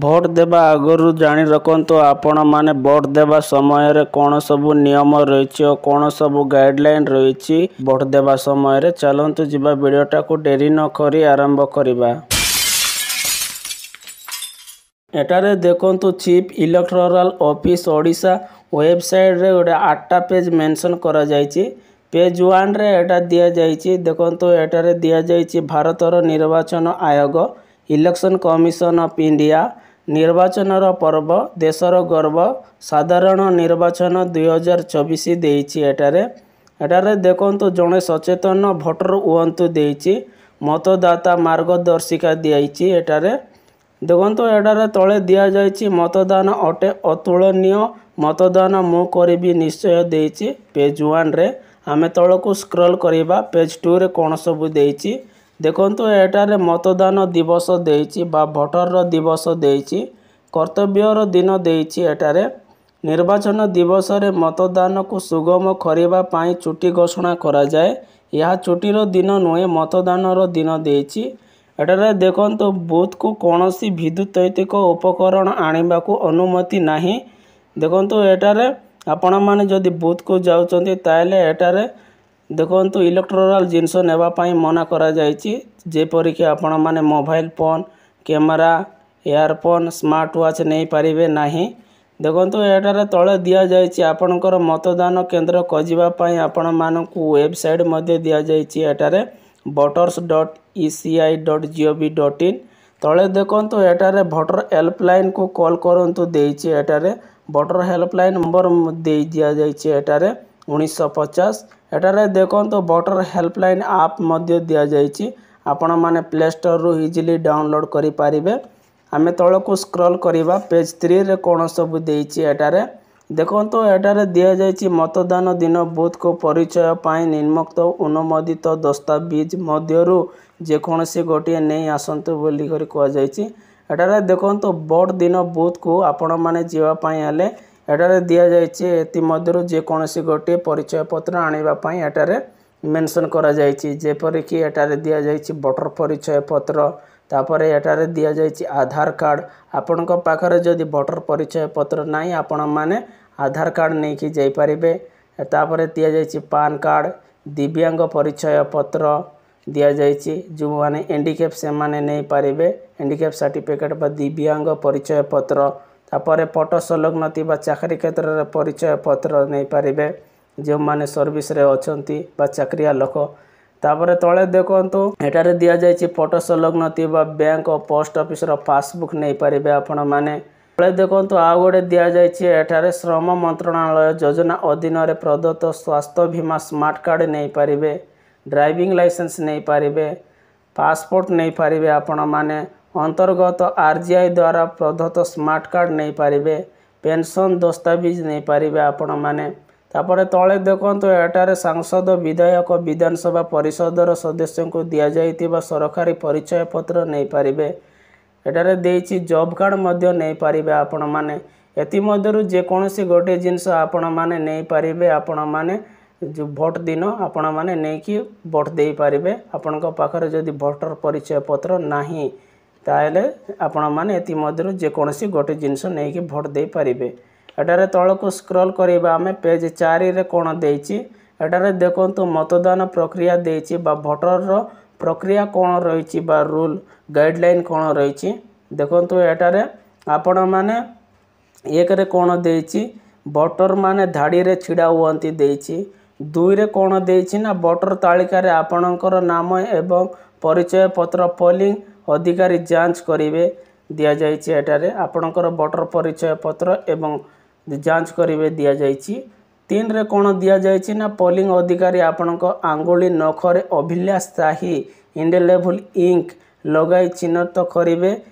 Vote देवा आगु जाणी रखु आपण मैंने भोट देवा समय कौन सबू नियम रही और कौन सबू गाइडलाइन रही भोट देवा समय। चलतु जीवा वीडियोटा को डेरी न करी आरंभ करवा। एटारे देखंतु chief electoral office Odisha website रे गोटे 8टा पेज मेंशन करा जायछि। पेज 1 रे एटा दिया जायछि। देखंतु एटारे दिया जायछि भारतर निर्वाचन आयोग इलेक्शन कमिशन ऑफ इंडिया निर्वाचनर पर्व देशर गर्व साधारण निर्वाचन 2024 देइछि। एटारे देखंतु जड़े सचेतन भोटर हुअंतु देइछि। मतदाता मार्गदर्शिका दियाइछि। एटारे देखंतु एटारे तले दिया जायछि मतदान अटे अतुलनीय मतदान मु करिबी निश्चय देइछि। पेज 1 रे आमे तळको स्क्रॉल करिबा। पेज 2 रे कोन सब देइछि देखंतु एटारे मतदान दिवस देइछि बा भोटर दिवस देइछि। कर्तव्यर दिन देइछि। एटारे निर्वाचन दिवस रे मतदान को सुगम करिबा पई छुट्टी घोषणा करा जाय। यह छुट्टीर दिन नुहे मतदानर दिन देइछि। एटारे देखंतु बूथ को कौनसी विद्युतैतिक उपकरण आनिबा को अनुमति नाही। देखंतु एटारे आपण माने जदि बूथ को जाउचंती ताले एटारे देखंतु इलेक्ट्रोरल जिनस नेबा पई मना करा जायछि। जेपरि कि आपण माने mobile phone camera earphone smart watch नहीं पारिबे नाही। देखंतु एटारे तळे दिया जायछि आपणकर मतदान केंद्र खोजिबा पई आपण मानकु वेबसाइट मध्ये दिया जायछि। एटारे voters.eci.gov.in तले देखंतु एटारे भोटर हेल्पलाइन को कॉल करंतु देइछि। एटारे भोटर हेल्पलाइन नंबर दे दिया जायछि। एटारे 1950 एटारे देखंतु भोटर हेल्पलाइन ऐप मध्ये दिया जायछि। आपण माने प्ले स्टोर रु इजीली डाउनलोड करि पारिबे। आमे तळको स्क्रॉल करिबा। पेज 3 रे कोन सब देइछि। एटारे देखंतु एटारे दिया जायछि मतदान दिन बूथ को परिचय पाई निम्नोक्त अनुमोदित दस्तावेज मध्यरु जे कोनसी गोटे नहीं आसंतु बोली करि को जायछि। एटारे देखंतु वोट दिन बूथ को आपण माने जीवा पाई आले एटारे दिया जायछि। एति मध्यरु जे कोनसी गोटे परिचय पत्र आनिबा पाई एटारे मेंशन करा जायछि। जेपरि कि एटारे दिया जायछि वोटर परिचय पत्र तापरे एटारे दिया जायछि आधार कार्ड। आपनक पाखरे जदि वोटर परिचय पत्र नाही आपण माने आधार कार्ड नहीं कि जाई परिबे। तापरे दिया जायछि पान कार्ड दिव्यांग परिचय पत्र दिया जायछि। जो माने हैंडीकैप से माने नहीं पारिबे हैंडीकैप सर्टिफिकेट बा दिव्यांग परिचय पत्र। तापरे फोटो संलग्न थिबा चाकरी क्षेत्र रे परिचय पत्र नहीं पारिबे जो माने सर्विस रे अछंती बा चाकरिया लोक। तापरे तळे देखंतु एटारे दिया जायछि फोटो संलग्न थिबा बैंक और पोस्ट ऑफिस रो पासबुक नहीं पारिबे आपण माने। तळे देखंतु आ गोटे दिया जायछि एटारे श्रम मंत्रालय योजना अधीन रे प्रदत्त स्वास्थ्य बीमा स्मार्ट कार्ड नहीं पारिबे ड्राइविंग लाइसेंस नहीं पारिबे पासपोर्ट नहीं पारिबे आपण माने अंतर्गत आरजीआई द्वारा प्रदत्त स्मार्ट कार्ड नहीं पारिबे पेंशन दस्तावेज नहीं पारिबे आपण माने। तापरे तळे देखंतु एटारे सांसद विधायक विधानसभा परिषदर सदस्य को दिया जाइतिबा सरकारी परिचय पत्र नहीं पारिबे। एटारे देइछि जॉब कार्ड मध्य नहीं पारिबे आपण माने। एति मध्यरु जे कोनसी गोटे जिंस आपण माने नहीं पारिबे। आपण माने जो भोट दिन आपण माने नहीं कि भोट देई पारिबे। आपनक पाखरे जदि वोटर परिचय पत्र नाही ताले आपण माने एति मध्यरु जे कोनसी गोटे जिंस नहीं कि भोट देई पारिबे। एटारे तळको स्क्रॉल करिबा आमे पेज 4 रे कोन देइछि। एटारे देखंतु मतदान प्रक्रिया देइछि बा भोटर रो प्रक्रिया कौन रही बा रूल गाइडलाइन कौन रही। देखंतु एटारे आपण माने एक रे कौन देइछि वोटर माने धाड़ी रे छिड़ा हुअंती देइछि। 2 रे कौन देइछि ना वोटर तालिका रे आपणकर नाम एवं परिचय पत्र पोलिंग अधिकारी जांच करिवे दिया जाइछि। एटारे आपणकर वोटर परिचय पत्र एवं जांच करिवे दिया जाइछि। 3 रे कौन दिया जाइछि ना पोलिंग अधिकारी आपणक आंगुली नखरे अभिलाष शाही इंडेलेबल इंक लगाई चिन्हित करिवे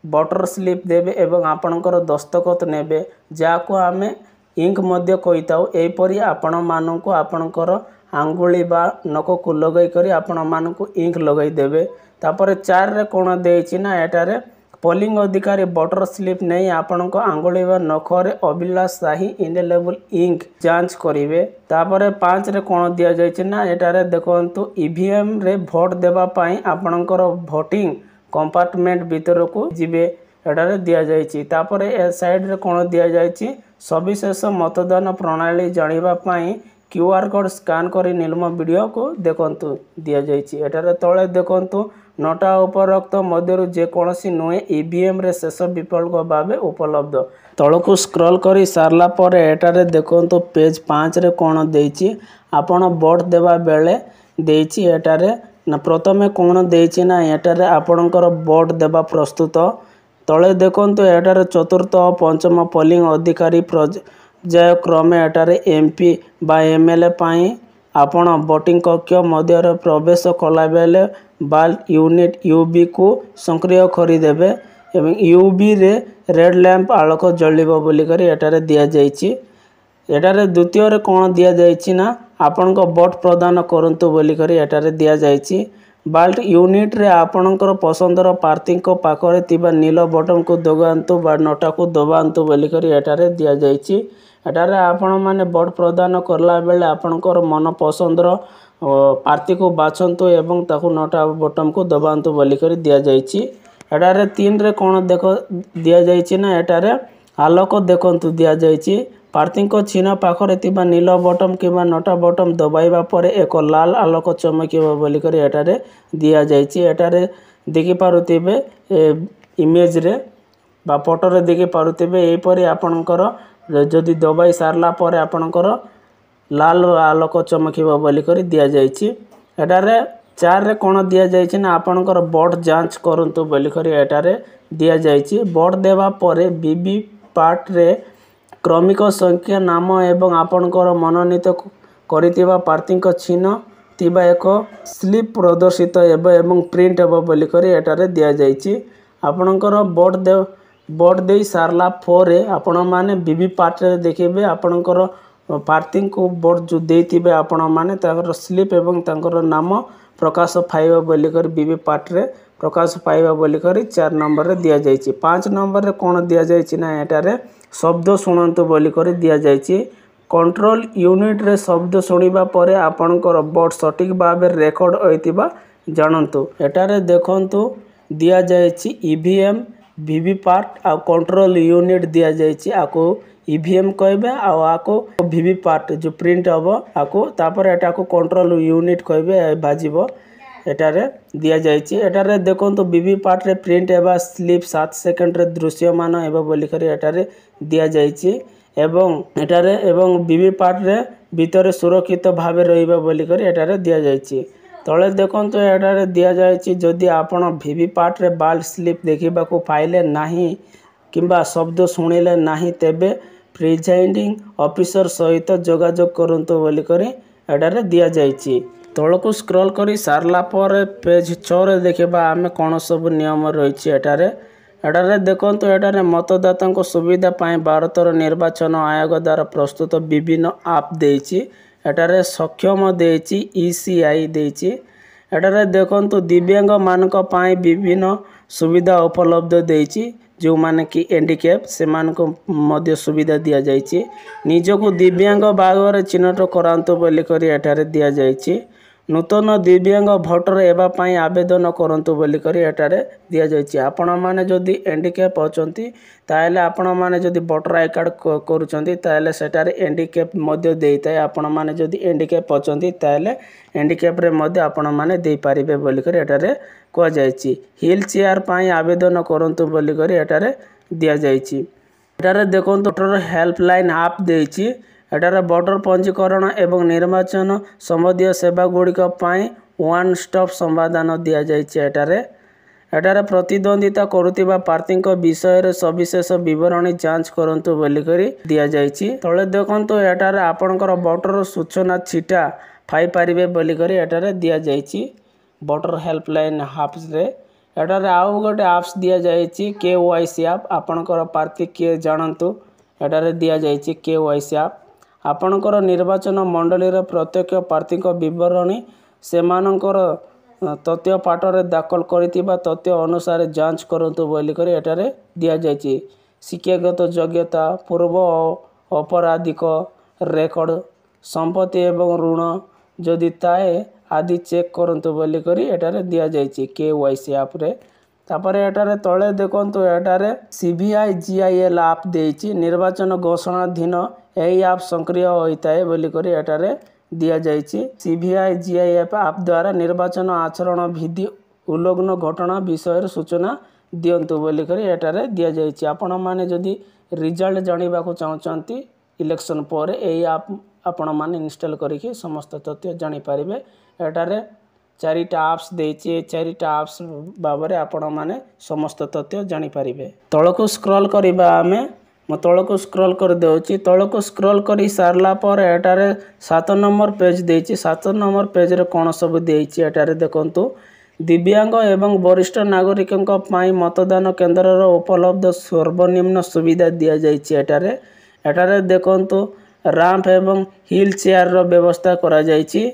वोटर स्लिप देबे एवं आपणकर दस्तखत नेबे जाको आमे इंक मध्य कहिताउ। एपरि आपण मानकु आपणकर आंगुली बा नख को लगाई करी आपण मानकु इंक लगाई देबे। तापरे 4 रे कौन देइछि ना एटारे पोलिंग अधिकारी वोटर स्लिप नहीं आपणक आंगुली बा नखरे अभिलाष शाही इंडेलेबल इंक जांच करिवे। तापरे 5 रे कौन दिया जाइछि ना एटारे देखंतु ईवीएम रे भोट देबा पई आपणकर भोटिंग कंपार्टमेंट भीतर को जिबे एटारे दिया जाइछि। तापर ए साइड रे कोन दिया जाइछि सविशेष मतदान प्रणाली जानिबा पई क्यूआर कोड स्कैन करी निलम वीडियो को देखंतु दिया जाइछि। एटारे तळे देखंतु नोटा उपरोक्त मध्यरु जे कोनोसी नुए ईवीएम रे शेष विकल्प भाबे उपलब्ध। तळकु स्क्रॉल करी सारला परे एटारे देखंतु पेज 5 रे कोन देइछि आपण वोट देबा बेले देइछि। एटारे ना प्रथमे कोन देइछि ना एटारे आपणकर वोट देबा प्रस्तुत। तळे देखंतु एटारे चतुर्थ और पंचम पोलिंग अधिकारी पर्याय क्रमे एटारे एमपी बा एमएलए पाई आपण वोटिंग कक्ष मध्य प्रवेश कला बेले बाल यूनिट यूबी को सक्रिय करिदेबे एवं यूबी रे रेड लैंप आलोक जलिबो बोली करी एटारे दिया जाइछि। एटारे द्वितीय रे कोन दिया जाइछि ना आपण को वोट प्रदान करंतु बोली करी एटारे दिया जाइछि। बाल्ट यूनिट रे आपणकर पसंदर प्रार्थी को पाखरे तिबा नील बटन को दबांतु बा नोटा को दबांतु बोली करी एटारे दिया जाइछि। एटारे आपण माने वोट प्रदान करला बेले आपणकर मन पसंदर प्रार्थी को बाछंतु एवं ताकू नोटा बटन को दबांतु बोली करी दिया जाइछि। एटारे 3 रे कोन देखो दिया जाइछि ना एटारे आलोक देखंतु दिया जाइछि। प्रार्थी को चिन्ह पाखरे तिबा नील बटन किबा नोटा बटन दबाइबा परे एक लाल आलोक चमकिबो बोली करी एटारे दिया जाइछि। एटारे देखि पारुतिबे इमेज रे बा फोटो रे देखि पारुतिबे एई परी आपणकर जदि दबाई सारला परे आपणकर लाल आलोक चमकिबो बोली करी दिया जाइछि। एटारे 4 रे कोन दिया जाइछि ना आपणकर वोट जांच करंतु बोली करी एटारे दिया जाइछि। वोट देबा परे बीबी पार्ट रे क्रमिक संख्या नाम एवं आपणकर मनोनीत करितिबा प्रार्थी चिन्ह तिबा एक स्लिप प्रदर्शित एवं प्रिंट हेबो बोली करी एटारे दिया जाइछि। आपणकर वोट दे सारला फोरे आपण माने बीबी पार्ट रे देखिबे आपणकर प्रार्थी को वोट जो देथिबे आपण माने ताकर स्लिप एवं ताकर नाम प्रकाश पाइबा बोली करी बीबी पार्ट रे प्रकाश पाइबा बोली करी 4 नंबर रे दिया जाइछि। 5 नंबर रे कोन दिया जाइछि ना एटारे शब्द शुणंतु बोली करी दिया जाइछि। कंट्रोल यूनिट रे शब्द शुणिबा परे आपणकर वोट सटीक भाबे रेकॉर्ड होइतिबा जानंतु। एटारे देखंतु दिया जाइछि ईवीएम वीवीपैट आ कंट्रोल यूनिट दिया जाइछि। आको ईवीएम कहबे आ आको वीवीपैट जो प्रिंट हबो आको तापर एटा को कंट्रोल यूनिट कहबे बाजिबो एटारे दिया जाइछि। एटारे देखंतु वीवीपैट रे प्रिंट एबा स्लिप 7 सेकंड रे दृश्यमान एबा बोली करी एटारे दिया जाइछि एवं एटारे एवं वीवीपैट रे भीतर सुरक्षित भाबे रहिबा बोली करी एटारे दिया जाइछि। तळे देखंतु एटारे दिया जाइछि जदि आपण वीवीपैट रे बाल स्लिप देखिबा को पाइले नाही किंबा शब्द सुनिले नाही तेबे प्रिजाइडिंग ऑफिसर सहित जोगाजोग करंतु बोली करी एटारे दिया जाइछि। तळकु स्क्रॉल करी सारला पर पेज 6 रे देखिबा आमे कोन सब नियम रहिछि। एटारे देखंतु एटारे मतदाता को सुविधा पाए भारतर निर्वाचन आयोग द्वारा प्रस्तुत विभिन्न ऐप देइछि। एटारे सक्षम देइछि ईसीआई देइछि। एटारे देखंतु दिव्यांग मानक पाए विभिन्न सुविधा उपलब्ध देइछि जो माने कि हैंडिकैप से मान को मध्य सुविधा दिया जाइछि। निजको दिव्यांग भागरे चिन्हट करांतु बोली करी एटारे दिया जाइछि। नूतन दिव्यांग भोटर एबा पाई आवेदन करंतु बोली करी एटारे दिया जाइछि। आपण माने जदि हैंडिकैप अछंती ताले आपण माने जदि वोटर आई कार्ड करूचंती ताले सेटारे हैंडिकैप मध्य देइताय। आपण माने जदि हैंडिकैप अछंती ताले हैंडिकैप रे मध्य आपण माने देई पारिबे बोली करी एटारे को जाइछि। व्हील चेयर पाई आवेदन करंतु बोली करी एटारे दिया जाइछि। एटारे देखंतु वोटर हेल्पलाइन ऐप देइछि। एटारे वोटर पंजीकरण एवं निर्वाचन संबंधी सेवा गुड़िक वन स्टॉप समाधान दिया जाइछि। एटारे प्रतिद्वंदिता करुतिबा प्रार्थी विषय रे सविशेष विवरणी जांच करंतु बोली करी दिया जाइछि। तळे देखंतु एटारे आपणकर वोटर सूचना छिटा पाई पारिबे बोली करी एटारे दिया जाइछि। वोटर हेल्पलाइन ऐप्स रे एटारे आउ गोटे ऐप्स दिया जाइछि केवाईसी ऐप। आपणकर प्रार्थी के जानंतु एटारे दिया जाइछि केवाईसी ऐप। आपणकर निर्वाचन मंडली रे प्रत्येक प्रार्थी विवरणी सेमानकर तथ्य पाठरे दाखल करितिबा तथ्य अनुसार जांच करंतु बोली करी एटारे दिया जाइछि। शिक्षागत योग्यता पूर्व अपराधिक रेकर्ड संपत्ति एवं ऋण जदि ताए आदि चेक करंतु बोली करी एटारे दिया जाइछि केवाईसी ऐप रे। तापरे एटारे तले देखंतु एटारे सीबीआई जीआईएल ऐप देइछि निर्वाचन घोषणाधीन एई ऐप सक्रिय होइताए बोली करी एटारे दिया जाइछि। सीबीआई जीआईएल ऐप द्वारा निर्वाचन आचरण विधि उल्लंघन घटना विषय सूचना दियंतु बोली करी एटारे दिया जाइछि। आपण माने जदि रिजल्ट जानिबा को चाहचंती इलेक्शन पर एई ऐप आपण माने इंस्टॉल करिकि समस्त तथ्य जानि पारिबे। एटारे चारिटा ऐप्स देइछि चारिटा ऐप्स बाबरे आपण माने समस्त तथ्य जानि पारिबे। तळको स्क्रॉल करिबा आमे म तळको स्क्रॉल कर देउछि। तळको स्क्रॉल करी सारला पर एटारे 7 नंबर पेज देइछि। 7 नंबर पेज रे कोन सब देइछि एटारे देखंतु दिव्यांग एवं वरिष्ठ नागरिकଙ୍କ ପାଇଁ मतदान केन्द्रର उपलब्ध सर्वनिम्न सुविधा दिया जाइछि। एटारे देखंतु रैंप एवं व्हील चेयर रो व्यवस्था करा जाइछि।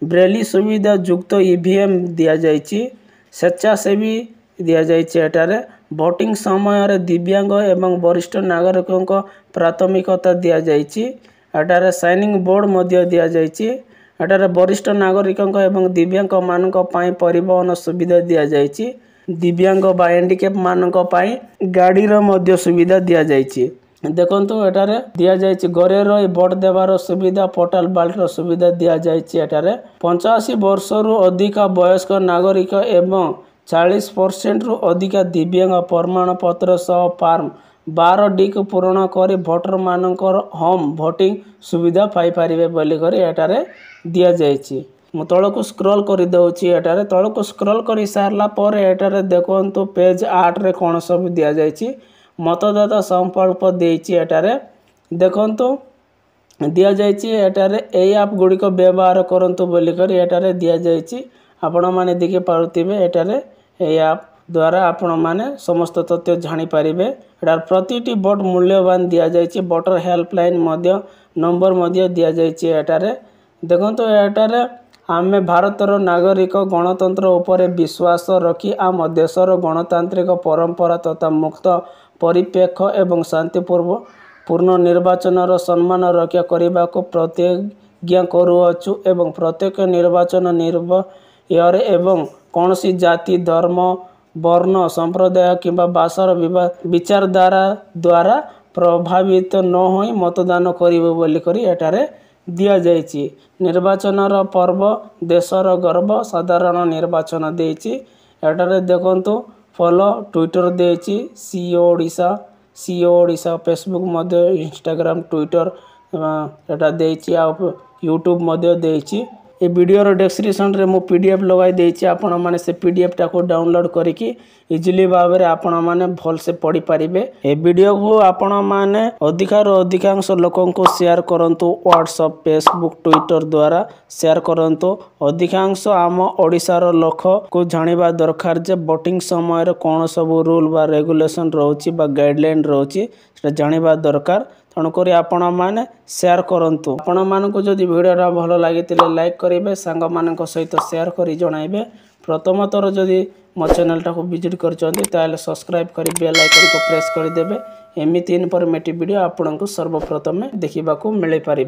ब्रेली सुविधा युक्त ईवीएम दिया जाइछि। स्वेच्छासेवी दिया जाइछि। एटारे वोटिंग समय रे दिव्यांग एवं वरिष्ठ नागरिकଙ୍କ प्राथमिकता दिया जाइछि। एटारे साइनिंग बोर्ड मध्य दिया जाइछि। एटारे वरिष्ठ नागरिकଙ୍କ एवं दिव्यांग मानक ପାଇଁ परिवहन सुविधा दिया जाइछि। दिव्यांग बा हैंडिकैप मानक ପାଇଁ गाड़ी रो मध्य सुविधा दिया जाइछि। देखंतु एटारे दिया जाइछि घरे रही भोट देवार सुविधा पोर्टल बाल्ट रो सुविधा दिया जाइछि। एटारे 85 वर्ष रु अधिक वयस्क नागरिक एवं 40% रु अधिक दिव्यांग प्रमाण पत्र सह फॉर्म 12D को पूर्ण करी भोटर मानकर होम भोटिंग सुविधा पाई पारिबे बोली करी एटारे दिया जाइछि। मु तळको स्क्रॉल करि दउछि। एटारे तळको स्क्रॉल करि सारला पर एटारे देखंतु पेज 8 रे कोन सब दिया जाइछि। मतदाता संकल्प देइछि। एटारे देखंतु दिया जाइछि। एटारे एई ऐप गुडी को व्यवहार करंतु बोली करी एटारे दिया जाइछि। आपण माने देखि पारुतिबे एटारे एई ऐप द्वारा आपण माने समस्त तथ्य जानि पारिबे। एटार प्रतिटी वोट मूल्यवान दिया जाइछि। वोटर हेल्पलाइन मध्य नंबर मध्य दिया जाइछि। एटारे देखंतु एटारे आमे भारतर नागरिक गणतंत्र उपरे विश्वास रखी आम देशर गणतांत्रिक परंपरा तथा मुक्त परिप्रेक्ष्य एवं शांतिपूर्ण निर्वाचन सम्मान रक्षा करने को प्रतिज्ञा करुअछु एवं प्रत्येक निर्वाचन निर्भय एवं कौन सी जाति धर्म वर्ण संप्रदाय किंबा भाषार विचारधारा द्वारा प्रभावित न होई मतदान करिबो बोली करी एटारे दिया जाइछि। निर्वाचनर पर्व देशर गर्व साधारण निर्वाचन देइछि। एटारे देखंतु फॉलो ट्विटर देइछि सीओ ओडिशा फेसबुक मध्य इंस्टाग्राम ट्विटर एटा देइछि आ यूट्यूब मध्य देइछि। ए वीडियो रो डिस्क्रिप्शन रे मु पीडीएफ लगाई देइछि। आपण माने से पीडीएफ टा को डाउनलोड करिकि इजीली भाबरे आपण माने भल से पढ़ी पारिबे। ए वीडियो को आपण माने अधिकांश लोकन को शेयर करंतु व्हाट्सएप फेसबुक ट्विटर द्वारा शेयर करंतु। अधिकांश आम ओडिसा रो लोक को जानिबा दरकार जे वोटिंग समय रे कोन सब रूल बा रेगुलेशन रहउछि बा गाइडलाइन रहउछि सेटा जानिबा दरकार। तेणुक आपण मैंने शेयर करंतु। आपण मानक जदि वीडियोटा भल लगी लाइक करेंगे सांग मान सहित शेयर कर जनइबे। प्रथम थर जदि मो चैनलटा को विजिट कर सब्सक्राइब कर बेल आइकन को प्रेस करदे। एमती इनफॉर्मेटिव वीडियो आपको सर्वप्रथम देखा मिल पार।